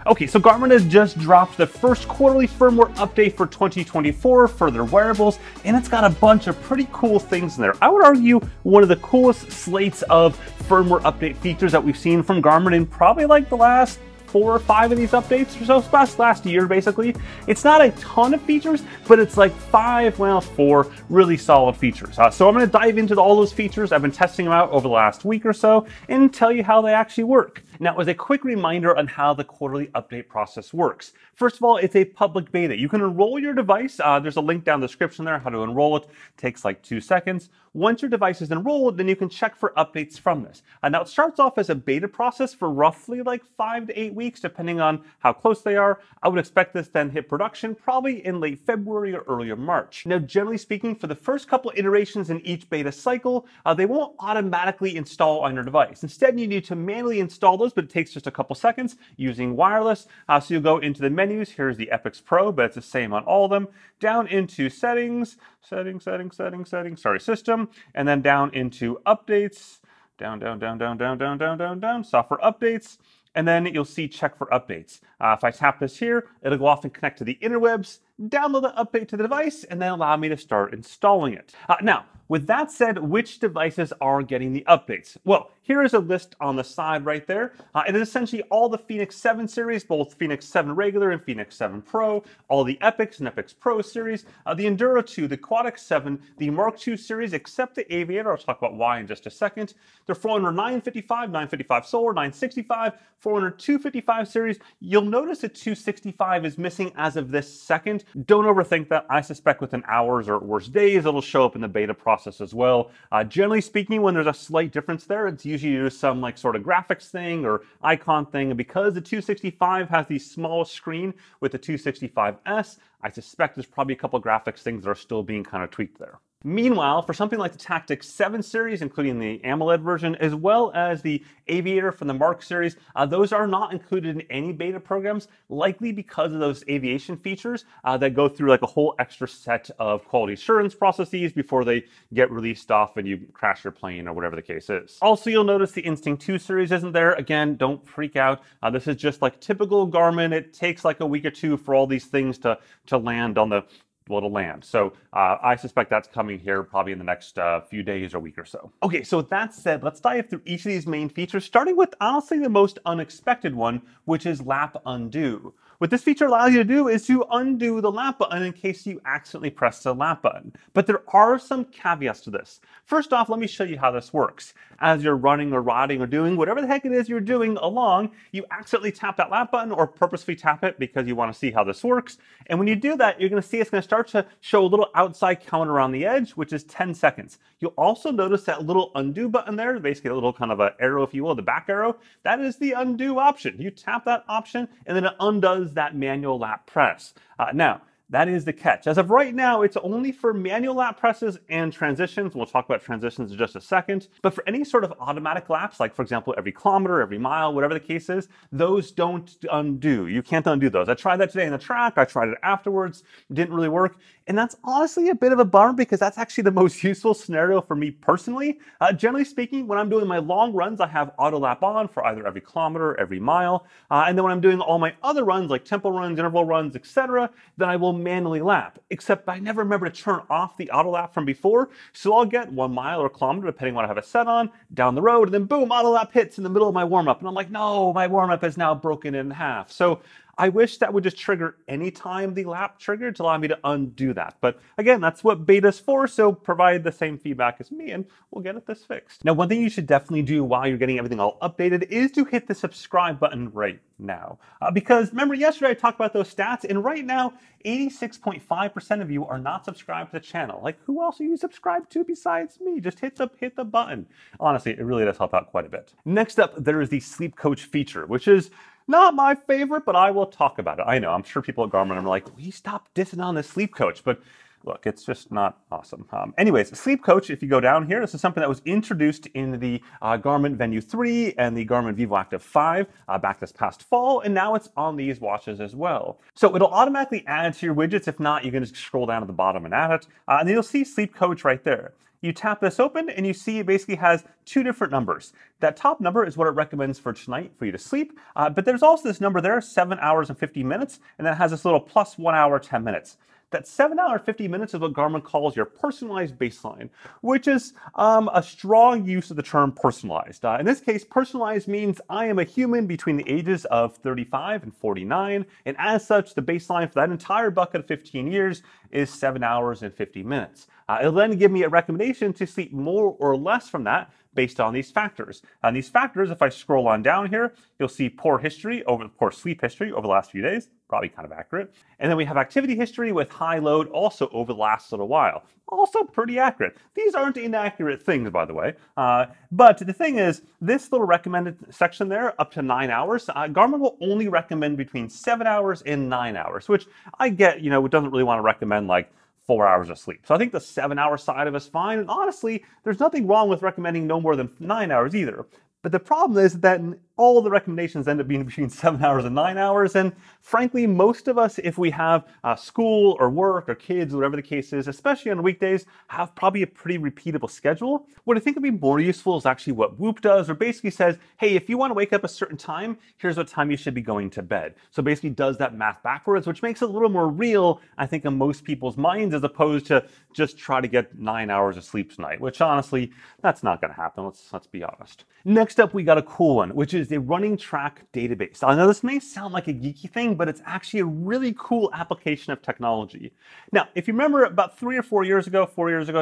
Okay, so Garmin has just dropped the first quarterly firmware update for 2024 for their wearables, and it's got a bunch of pretty cool things in there. I would argue one of the coolest slates of firmware update features that we've seen from Garmin in probably like the last 4 or 5 of these updates or so, last year basically. It's not a ton of features, but it's like 4 really solid features. So I'm going to dive into all those features. I've been testing them out over the last week or so and tell you how they actually work. Now, as a quick reminder on how the quarterly update process works. First of all, it's a public beta. You can enroll your device. There's a link down in the description there how to enroll it. It takes like 2 seconds. Once your device is enrolled, then you can check for updates from this. Now, it starts off as a beta process for roughly like 5 to 8 weeks, depending on how close they are. I would expect this then hit production probably in late February or earlier March. Now, generally speaking, for the first couple of iterations in each beta cycle, they won't automatically install on your device. Instead, you need to manually install those, but it takes just a couple seconds using wireless. So you'll go into the menus. Here's the Epix Pro, but it's the same on all of them. Down into settings, system, and then down into updates, down, software updates, and then you'll see check for updates. If I tap this here, it'll go off and connect to the interwebs, download the update to the device, and then allow me to start installing it. Now, with that said, which devices are getting the updates? Well, here is a list on the side right there. It is essentially all the Fenix 7 series, both Fenix 7 regular and Fenix 7 Pro, all the Epix and Epix Pro series, the Enduro 2, the Quad X7, the Mark II series, except the Aviator. I'll talk about why in just a second. The Forerunner 955, 955 Solar, 965, Forerunner 255 series. You'll notice the 265 is missing as of this second. Don't overthink that. I suspect within hours or worse days, it'll show up in the beta process as well. Generally speaking, when there's a slight difference there, it's usually due to some like sort of graphics thing or icon thing. And because the 265 has the smallest screen with the 265S, I suspect there's probably a couple of graphics things that are still being kind of tweaked there. Meanwhile, for something like the Tactix 7 series, including the AMOLED version, as well as the Aviator from the Mark series, those are not included in any beta programs, likely because of those aviation features that go through like a whole extra set of quality assurance processes before they get released off and you crash your plane or whatever the case is. Also, you'll notice the Instinct 2 series isn't there. Again, don't freak out. This is just like typical Garmin. It takes like a week or two for all these things to land on the to land. So I suspect that's coming here probably in the next few days or week or so. Okay, so with that said, let's dive through each of these main features, starting with honestly the most unexpected one, which is lap undo. What this feature allows you to do is to undo the lap button in case you accidentally press the lap button. But there are some caveats to this. First off, let me show you how this works. As you're running or riding or doing whatever the heck it is you're doing along, you accidentally tap that lap button or purposefully tap it because you want to see how this works. And when you do that, you're going to see it's going to start to show a little outside counter around the edge, which is 10 seconds. You'll also notice that little undo button there, basically a little kind of an arrow, if you will, the back arrow. That is the undo option. You tap that option and then it undoes that manual lap press. Now, that is the catch. As of right now, it's only for manual lap presses and transitions. We'll talk about transitions in just a second. But for any sort of automatic laps, like for example, every kilometer, every mile, whatever the case is, those don't undo. You can't undo those. I tried that today in the track. I tried it afterwards. Didn't really work. And that's honestly a bit of a bummer because that's actually the most useful scenario for me personally. Generally speaking, when I'm doing my long runs, I have auto lap on for either every kilometer, every mile. And then when I'm doing all my other runs, like tempo runs, interval runs, etc., then I will manually lap, except I never remember to turn off the auto lap from before. So I'll get 1 mile or kilometer, depending on what I have it set on, down the road, and then boom, auto lap hits in the middle of my warm up. And I'm like, no, my warm up is now broken in half. So I wish that would just trigger anytime the lap triggered to allow me to undo that. But again, that's what beta's for, so provide the same feedback as me and we'll get this fixed. Now, one thing you should definitely do while you're getting everything all updated is to hit the subscribe button right now. Because remember yesterday I talked about those stats, and right now 86.5% of you are not subscribed to the channel. Like, who else are you subscribed to besides me? Just hit the button. Honestly, it really does help out quite a bit. Next up, there is the sleep coach feature, which is not my favorite, but I will talk about it. I know, I'm sure people at Garmin are like, will you stop dissing on the sleep coach? But look, it's just not awesome. Anyways, sleep coach, if you go down here, this is something that was introduced in the Garmin Venue 3 and the Garmin VivoActive 5 back this past fall, and now it's on these watches as well. So it'll automatically add to your widgets. If not, you can just scroll down to the bottom and add it, and then you'll see sleep coach right there. You tap this open and you see it basically has two different numbers. That top number is what it recommends for tonight for you to sleep, but there's also this number there, 7 hours and 50 minutes, and that has this little plus 1 hour, 10 minutes. That 7 hour 50 minutes is what Garmin calls your personalized baseline, which is a strong use of the term personalized. In this case, personalized means I am a human between the ages of 35 and 49, and as such, the baseline for that entire bucket of 15 years is 7 hours and 50 minutes. It'll then give me a recommendation to sleep more or less from that based on these factors. And these factors, if I scroll on down here, you'll see poor sleep history over the last few days, probably kind of accurate. And then we have activity history with high load also over the last little while. Also pretty accurate. These aren't inaccurate things, by the way. But the thing is, this little recommended section there, up to 9 hours, Garmin will only recommend between 7 hours and 9 hours, which I get, it doesn't really want to recommend like 4 hours of sleep. So I think the 7 hour side of it's fine. And honestly, there's nothing wrong with recommending no more than 9 hours either. But the problem is that all the recommendations end up being between 7 hours and 9 hours. And frankly, most of us, if we have school or work or kids, whatever the case is, especially on weekdays, have probably a pretty repeatable schedule. What I think would be more useful is actually what Whoop does, or basically says, hey, if you want to wake up a certain time, here's what time you should be going to bed. So basically does that math backwards, which makes it a little more real, I think, in most people's minds, as opposed to just try to get 9 hours of sleep tonight, which honestly, that's not going to happen. Let's be honest. Next up, we got a cool one, which is the running track database. I know this may sound like a geeky thing, but it's actually a really cool application of technology. Now, if you remember about 4 years ago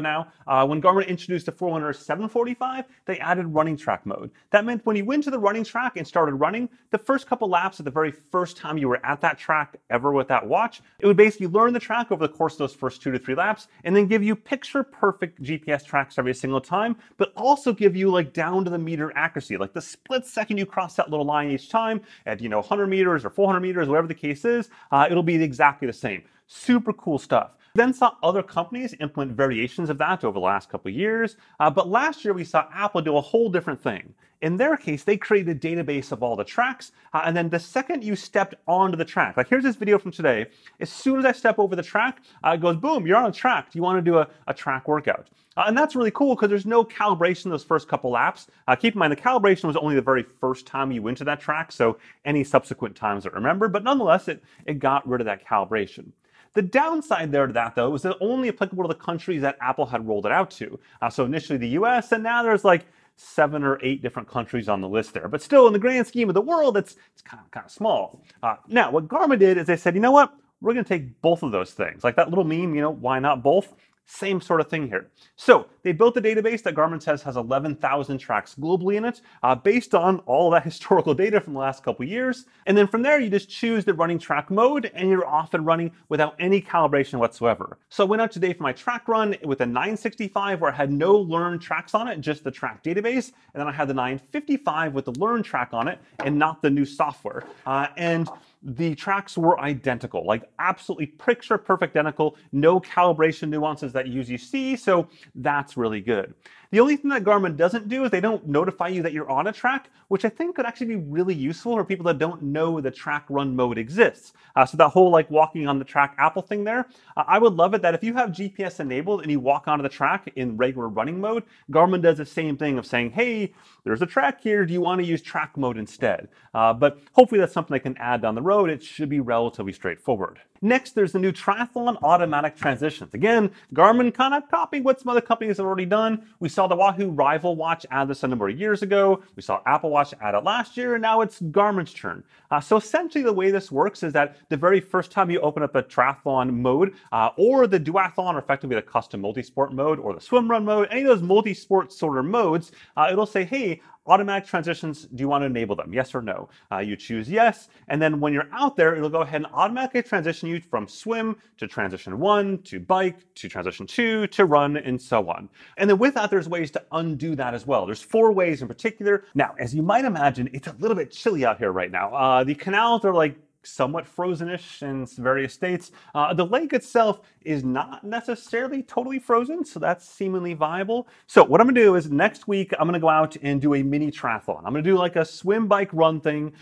now, when Garmin introduced the Forerunner 745, they added running track mode. That meant when you went to the running track and started running, the first couple laps of the very first time you were at that track ever with that watch, it would basically learn the track over the course of those first 2 to 3 laps, and then give you picture perfect GPS tracks every single time, but also give you like down to the meter accuracy, like the split second you cross that little line each time at 100 meters or 400 meters, whatever the case is, it'll be exactly the same. Super cool stuff. Then saw other companies implement variations of that over the last couple of years, but last year we saw Apple do a whole different thing. In their case, they created a database of all the tracks, and then the second you stepped onto the track, like here's this video from today, as soon as I step over the track, it goes, boom, you're on a track. Do you want to do a track workout? And that's really cool because there's no calibration those first couple laps. Keep in mind, the calibration was only the very first time you went to that track, so any subsequent times are remembered, but nonetheless, it got rid of that calibration. The downside there to that, though, was that only applicable to the countries that Apple had rolled it out to. So initially the US, and now there's like 7 or 8 different countries on the list there. But still, in the grand scheme of the world, it's kind of small. Now, what Garmin did is they said, you know what? We're going to take both of those things. Like that little meme, why not both? Same sort of thing here. So they built a database that Garmin says has 11,000 tracks globally in it, based on all that historical data from the last couple years. And then from there, you just choose the running track mode, and you're off and running without any calibration whatsoever. So I went out today for my track run with a 965 where I had no learned tracks on it, just the track database. And then I had the 955 with the learned track on it and not the new software. And the tracks were identical, like absolutely picture perfect identical, no calibration nuances that you usually see, so that's really good. The only thing that Garmin doesn't do is they don't notify you that you're on a track, which I think could actually be really useful for people that don't know the track run mode exists. So that whole like walking on the track Apple thing there, I would love it that if you have GPS enabled and you walk onto the track in regular running mode, Garmin does the same thing of saying, hey, there's a track here, do you want to use track mode instead? But hopefully that's something they can add down the road. It should be relatively straightforward. Next, there's the new triathlon automatic transitions. Again, Garmin kind of copying what some other companies have already done. We saw the Wahoo Rival watch add this a number of years ago. We saw Apple Watch add it last year, and now it's Garmin's turn. So essentially the way this works is that the very first time you open up a triathlon mode, or the duathlon, or effectively the custom multi-sport mode, or the swim run mode, any of those multi-sport sort of modes, it'll say, hey, automatic transitions, do you want to enable them? Yes or no? You choose yes, and then when you're out there, it'll go ahead and automatically transition you from swim to transition 1, to bike, to transition 2, to run, and so on. And then with that, there's ways to undo that as well. There's 4 ways in particular. Now, as you might imagine, it's a little bit chilly out here right now. The canals are like somewhat frozenish in various states. The lake itself is not necessarily totally frozen, so that's seemingly viable. So what I'm gonna do is next week, I'm gonna go out and do a mini triathlon. I'm gonna do like a swim, bike, run thing.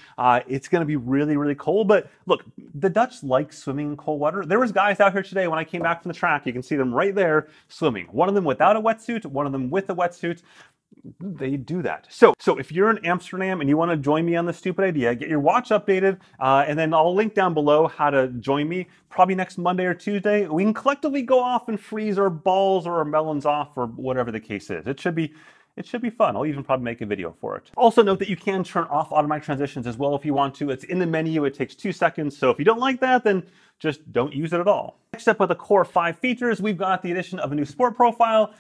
It's gonna be really, really cold, but look, the Dutch like swimming in cold water. There was guys out here today when I came back from the track, you can see them right there swimming. One of them without a wetsuit, one of them with a wetsuit. They do that. So if you're in Amsterdam and you want to join me on this stupid idea, get your watch updated, and then I'll link down below how to join me probably next Monday or Tuesday. We can collectively go off and freeze our balls or our melons off or whatever the case is. It should be fun. I'll even probably make a video for it. Also note that you can turn off automatic transitions as well if you want to. It's in the menu. It takes 2 seconds. So if you don't like that, then just don't use it at all. Next up with the core 5 features, we've got the addition of a new sport profile,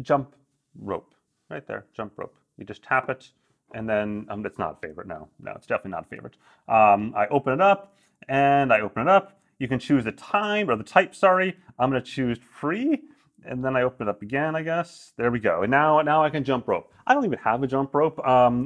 jump rope. Right there, jump rope. You just tap it, and then it's not a favorite. No, it's definitely not a favorite. I open it up, and I open it up. You can choose the time or the type. Sorry, I'm going to choose free, and then I open it up again. I guess there we go. And now I can jump rope. I don't even have a jump rope.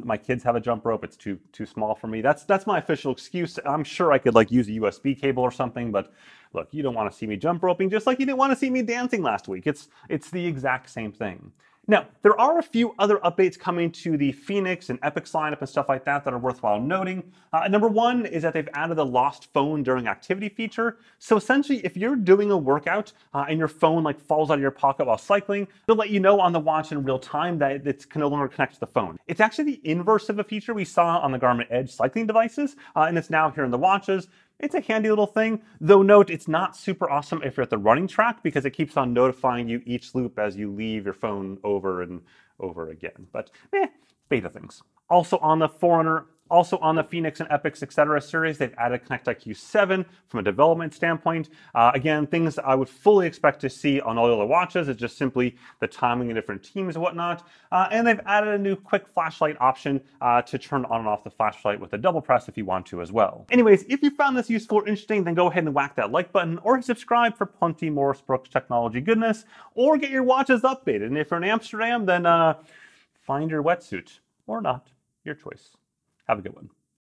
My kids have a jump rope. It's too small for me. That's my official excuse. I'm sure I could like use a USB cable or something, but look, you don't want to see me jump roping just like you didn't want to see me dancing last week. It's the exact same thing. Now, there are a few other updates coming to the Fenix and Epix lineup and stuff like that that are worthwhile noting. Number one is that they've added a lost phone during activity feature. So essentially, if you're doing a workout and your phone like falls out of your pocket while cycling, they'll let you know on the watch in real time that it can no longer connect to the phone. It's actually the inverse of a feature we saw on the Garmin Edge cycling devices, and it's now here in the watches. It's a handy little thing, though note it's not super awesome if you're at the running track because it keeps on notifying you each loop as you leave your phone over and over again. But beta things. Also on the Forerunner, also on the Fenix and Epix, etc. series, they've added Connect IQ 7 from a development standpoint. Again, things I would fully expect to see on all the other watches. It's just simply the timing of different teams and whatnot. And they've added a new quick flashlight option to turn on and off the flashlight with a double press if you want to as well. Anyways, if you found this useful or interesting, then go ahead and whack that like button or subscribe for plenty more Brooks technology goodness, or get your watches updated. And if you're in Amsterdam, then find your wetsuit or not, your choice. Have a good one.